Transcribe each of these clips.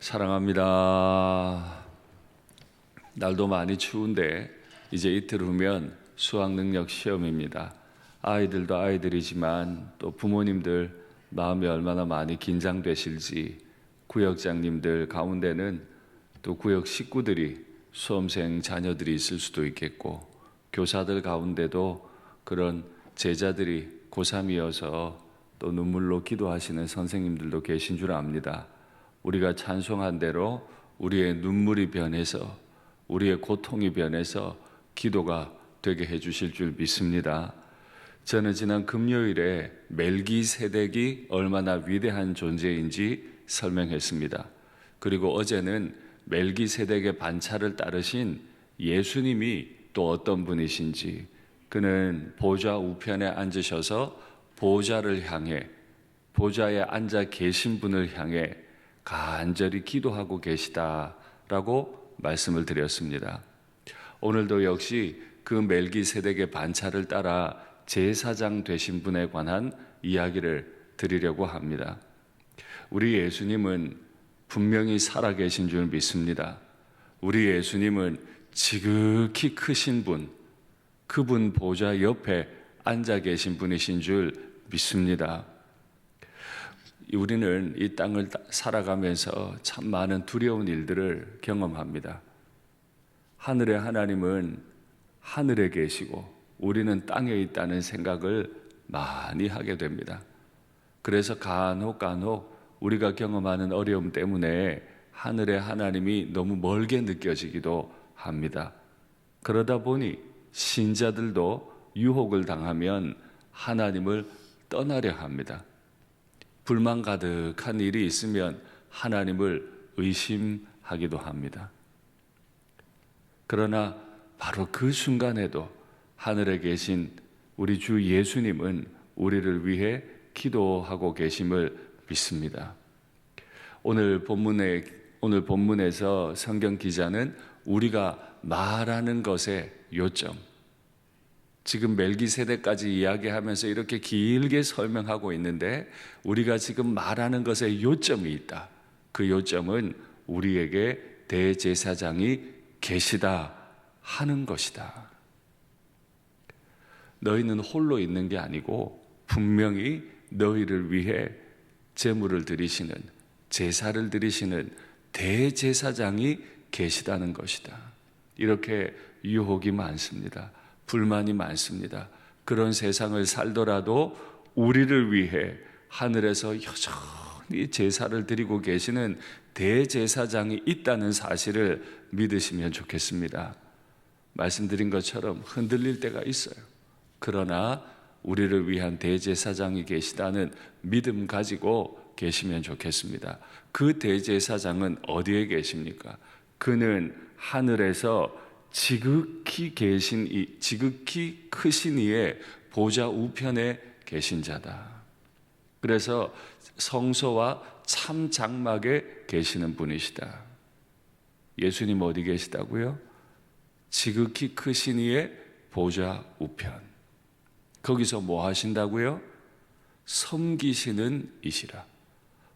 사랑합니다. 날도 많이 추운데 이제 이틀 후면 수학 능력 시험입니다. 아이들도 아이들이지만 또 부모님들 마음이 얼마나 많이 긴장되실지, 구역장님들 가운데는 또 구역 식구들이 수험생 자녀들이 있을 수도 있겠고, 교사들 가운데도 그런 제자들이 고3이어서 또 눈물로 기도하시는 선생님들도 계신 줄 압니다. 우리가 찬송한 대로 우리의 눈물이 변해서, 우리의 고통이 변해서 기도가 되게 해주실 줄 믿습니다. 저는 지난 금요일에 멜기세덱이 얼마나 위대한 존재인지 설명했습니다. 그리고 어제는 멜기세덱의 반차를 따르신 예수님이 또 어떤 분이신지, 그는 보좌 우편에 앉으셔서 보좌를 향해, 보좌에 앉아 계신 분을 향해 간절히 기도하고 계시다라고 말씀을 드렸습니다. 오늘도 역시 그 멜기세덱의 반차를 따라 제사장 되신 분에 관한 이야기를 드리려고 합니다. 우리 예수님은 분명히 살아계신 줄 믿습니다. 우리 예수님은 지극히 크신 분, 그분 보좌 옆에 앉아 계신 분이신 줄 믿습니다. 우리는 이 땅을 살아가면서 참 많은 두려운 일들을 경험합니다. 하늘의 하나님은 하늘에 계시고 우리는 땅에 있다는 생각을 많이 하게 됩니다. 그래서 간혹 우리가 경험하는 어려움 때문에 하늘의 하나님이 너무 멀게 느껴지기도 합니다. 그러다 보니 신자들도 유혹을 당하면 하나님을 떠나려 합니다. 불만 가득한 일이 있으면 하나님을 의심하기도 합니다. 그러나 바로 그 순간에도 하늘에 계신 우리 주 예수님은 우리를 위해 기도하고 계심을 믿습니다. 오늘 본문에서 성경 기자는 우리가 말하는 것의 요점, 지금 멜기세덱까지 이야기하면서 이렇게 길게 설명하고 있는데, 우리가 지금 말하는 것에 요점이 있다. 그 요점은 우리에게 대제사장이 계시다 하는 것이다. 너희는 홀로 있는 게 아니고 분명히 너희를 위해 제물을 드리시는, 제사를 드리시는 대제사장이 계시다는 것이다. 이렇게 유혹이 많습니다. 불만이 많습니다. 그런 세상을 살더라도 우리를 위해 하늘에서 여전히 제사를 드리고 계시는 대제사장이 있다는 사실을 믿으시면 좋겠습니다. 말씀드린 것처럼 흔들릴 때가 있어요. 그러나 우리를 위한 대제사장이 계시다는 믿음 가지고 계시면 좋겠습니다. 그 대제사장은 어디에 계십니까? 그는 하늘에서 지극히 크신 이의 보좌 우편에 계신 자다. 그래서 성소와 참 장막에 계시는 분이시다. 예수님 어디 계시다고요? 지극히 크신 이의 보좌 우편. 거기서 뭐 하신다고요? 섬기시는 이시라.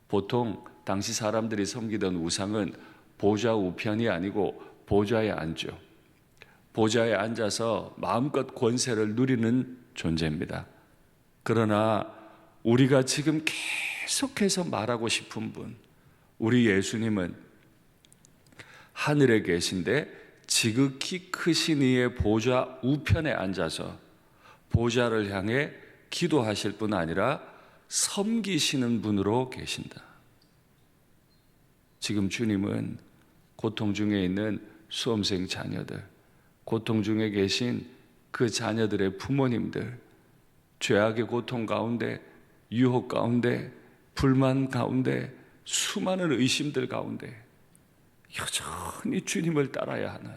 보통 당시 사람들이 섬기던 우상은 보좌 우편이 아니고 보좌에 앉죠. 보좌에 앉아서 마음껏 권세를 누리는 존재입니다. 그러나 우리가 지금 계속해서 말하고 싶은 분, 우리 예수님은 하늘에 계신데 지극히 크신 이의 보좌 우편에 앉아서 보좌를 향해 기도하실 뿐 아니라 섬기시는 분으로 계신다. 지금 주님은 고통 중에 있는 수험생 자녀들, 고통 중에 계신 그 자녀들의 부모님들, 죄악의 고통 가운데, 유혹 가운데, 불만 가운데, 수많은 의심들 가운데 여전히 주님을 따라야 하는,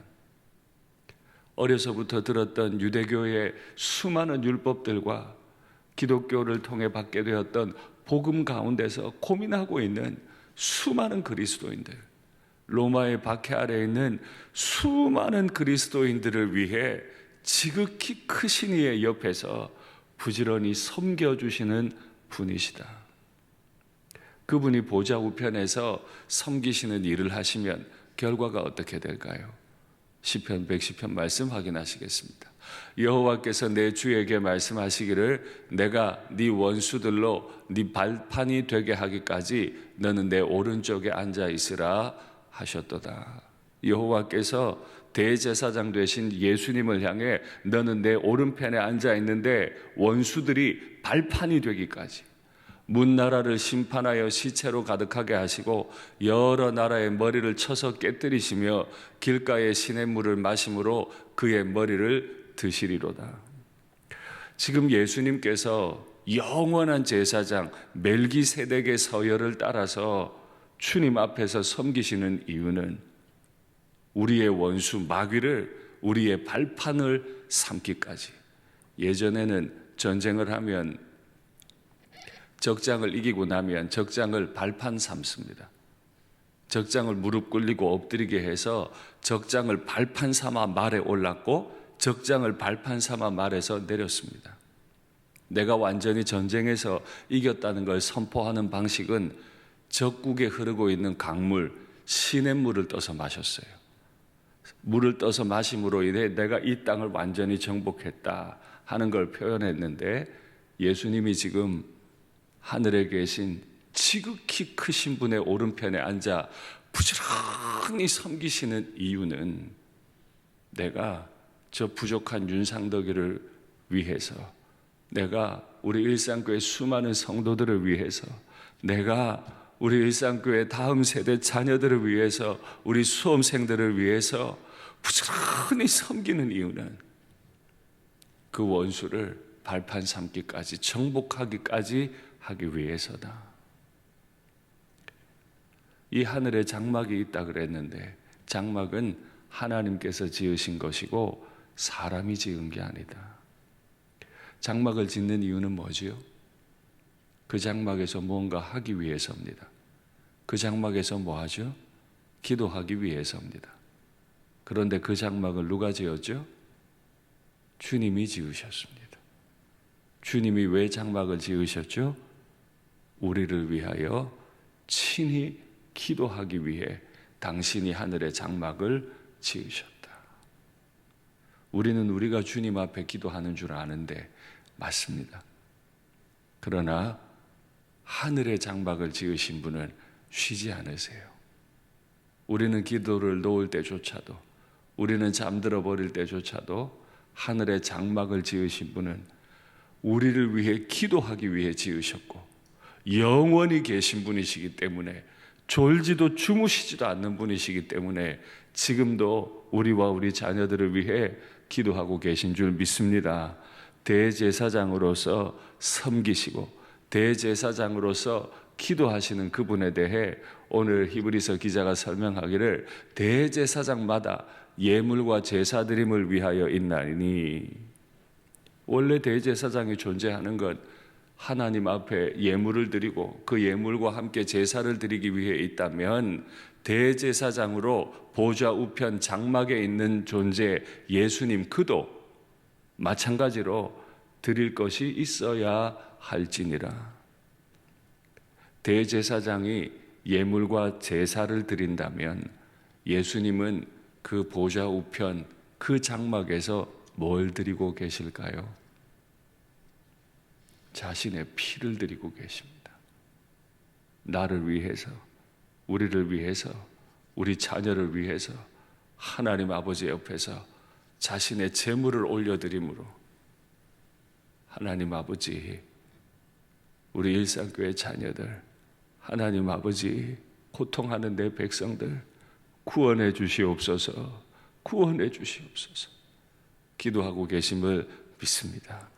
어려서부터 들었던 유대교의 수많은 율법들과 기독교를 통해 받게 되었던 복음 가운데서 고민하고 있는 수많은 그리스도인들, 로마의 박해 아래에 있는 수많은 그리스도인들을 위해 지극히 크신 이의 옆에서 부지런히 섬겨주시는 분이시다. 그분이 보좌 우편에서 섬기시는 일을 하시면 결과가 어떻게 될까요? 시편 110편 말씀 확인하시겠습니다. 여호와께서 내 주에게 말씀하시기를 내가 네 원수들로 네 발판이 되게 하기까지 너는 내 오른쪽에 앉아 있으라 하셨도다. 여호와께서 대제사장 되신 예수님을 향해 너는 내 오른편에 앉아 있는데 원수들이 발판이 되기까지, 문나라를 심판하여 시체로 가득하게 하시고 여러 나라의 머리를 쳐서 깨뜨리시며 길가의 시냇물을 마심으로 그의 머리를 드시리로다. 지금 예수님께서 영원한 제사장 멜기세덱의 서열을 따라서 주님 앞에서 섬기시는 이유는 우리의 원수 마귀를 우리의 발판을 삼기까지. 예전에는 전쟁을 하면 적장을 이기고 나면 적장을 발판 삼습니다. 적장을 무릎 꿇리고 엎드리게 해서 적장을 발판 삼아 말에 올랐고 적장을 발판 삼아 말에서 내렸습니다. 내가 완전히 전쟁에서 이겼다는 걸 선포하는 방식은 적국에 흐르고 있는 강물, 시냇물을 떠서 마셨어요. 물을 떠서 마심으로 인해 내가 이 땅을 완전히 정복했다 하는 걸 표현했는데, 예수님이 지금 하늘에 계신 지극히 크신 분의 오른편에 앉아 부지런히 섬기시는 이유는 내가 저 부족한 윤상덕이를 위해서, 내가 우리 일상교회 수많은 성도들을 위해서, 내가 우리 일상교회 다음 세대 자녀들을 위해서, 우리 수험생들을 위해서 부지런히 섬기는 이유는 그 원수를 발판 삼기까지, 정복하기까지 하기 위해서다. 이 하늘에 장막이 있다 그랬는데 장막은 하나님께서 지으신 것이고 사람이 지은 게 아니다. 장막을 짓는 이유는 뭐지요? 그 장막에서 무언가 하기 위해서입니다. 그 장막에서 뭐 하죠? 기도하기 위해서입니다. 그런데 그 장막을 누가 지었죠? 주님이 지으셨습니다. 주님이 왜 장막을 지으셨죠? 우리를 위하여 친히 기도하기 위해 당신이 하늘의 장막을 지으셨다. 우리는 우리가 주님 앞에 기도하는 줄 아는데 맞습니다. 그러나 하늘의 장막을 지으신 분은 쉬지 않으세요. 우리는 기도를 놓을 때조차도, 우리는 잠들어 버릴 때조차도 하늘의 장막을 지으신 분은 우리를 위해 기도하기 위해 지으셨고 영원히 계신 분이시기 때문에, 졸지도 주무시지도 않는 분이시기 때문에 지금도 우리와 우리 자녀들을 위해 기도하고 계신 줄 믿습니다. 대제사장으로서 섬기시고 대제사장으로서 기도하시는 그분에 대해 오늘 히브리서 기자가 설명하기를 대제사장마다 예물과 제사드림을 위하여 있나니, 원래 대제사장이 존재하는 건 하나님 앞에 예물을 드리고 그 예물과 함께 제사를 드리기 위해 있다면, 대제사장으로 보좌 우편 장막에 있는 존재 예수님 그도 마찬가지로 드릴 것이 있어야 할지니라. 대제사장이 예물과 제사를 드린다면 예수님은 그 보좌 우편 그 장막에서 뭘 드리고 계실까요? 자신의 피를 드리고 계십니다. 나를 위해서, 우리를 위해서, 우리 자녀를 위해서 하나님 아버지 옆에서 자신의 제물을 올려드림으로 하나님 아버지, 우리 일상교회 자녀들, 하나님 아버지, 고통하는 내 백성들 구원해 주시옵소서, 구원해 주시옵소서 기도하고 계심을 믿습니다.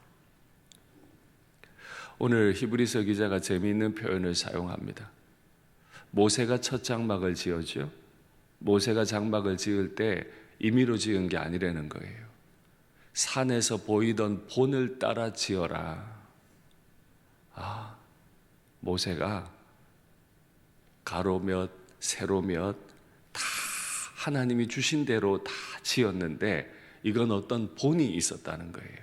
오늘 히브리서 기자가 재미있는 표현을 사용합니다. 모세가 첫 장막을 지었죠. 모세가 장막을 지을 때 임의로 지은 게 아니라는 거예요. 산에서 보이던 본을 따라 지어라. 모세가 가로 몇, 세로 몇 다 하나님이 주신 대로 다 지었는데 이건 어떤 본이 있었다는 거예요.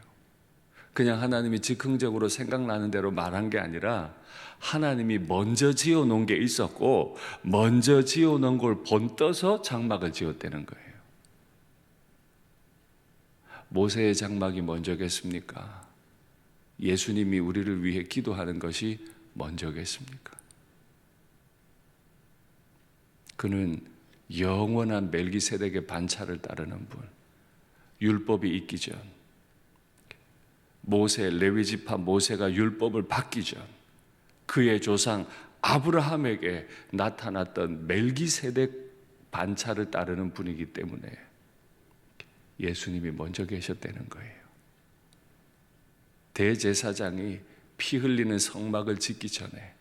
그냥 하나님이 즉흥적으로 생각나는 대로 말한 게 아니라 하나님이 먼저 지어놓은 게 있었고 먼저 지어놓은 걸 본떠서 장막을 지었다는 거예요. 모세의 장막이 먼저겠습니까? 예수님이 우리를 위해 기도하는 것이 먼저겠습니까? 그는 영원한 멜기세덱의 반차를 따르는 분, 율법이 있기 전, 모세, 레위지파 모세가 율법을 받기 전 그의 조상 아브라함에게 나타났던 멜기세덱 반차를 따르는 분이기 때문에 예수님이 먼저 계셨다는 거예요. 대제사장이 피 흘리는 성막을 짓기 전에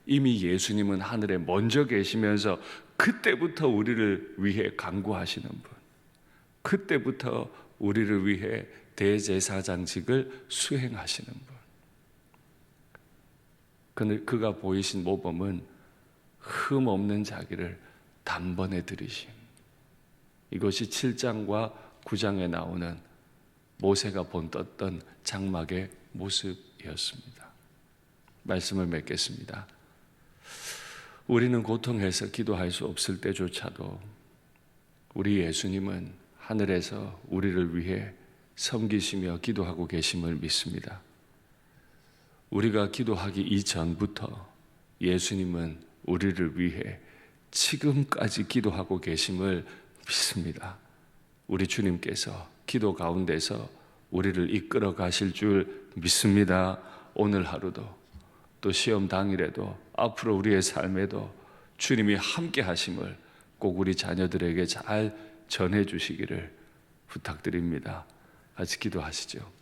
이미 예수님은 하늘에 먼저 계시면서 그때부터 우리를 위해 간구하시는 분, 그때부터 우리를 위해 대제사장직을 수행하시는 분. 그가 보이신 모범은 흠 없는 자기를 단번에 들이심. 이것이 7장과 9장에 나오는 모세가 본떴던 장막의 모습이었습니다. 말씀을 맺겠습니다. 우리는 고통해서 기도할 수 없을 때조차도 우리 예수님은 하늘에서 우리를 위해 섬기시며 기도하고 계심을 믿습니다. 우리가 기도하기 이전부터 예수님은 우리를 위해 지금까지 기도하고 계심을 믿습니다. 우리 주님께서 기도 가운데서 우리를 이끌어 가실 줄 믿습니다. 오늘 하루도 또 시험 당일에도 앞으로 우리의 삶에도 주님이 함께 하심을 꼭 우리 자녀들에게 잘 전해 주시기를 부탁드립니다. 같이 기도하시죠.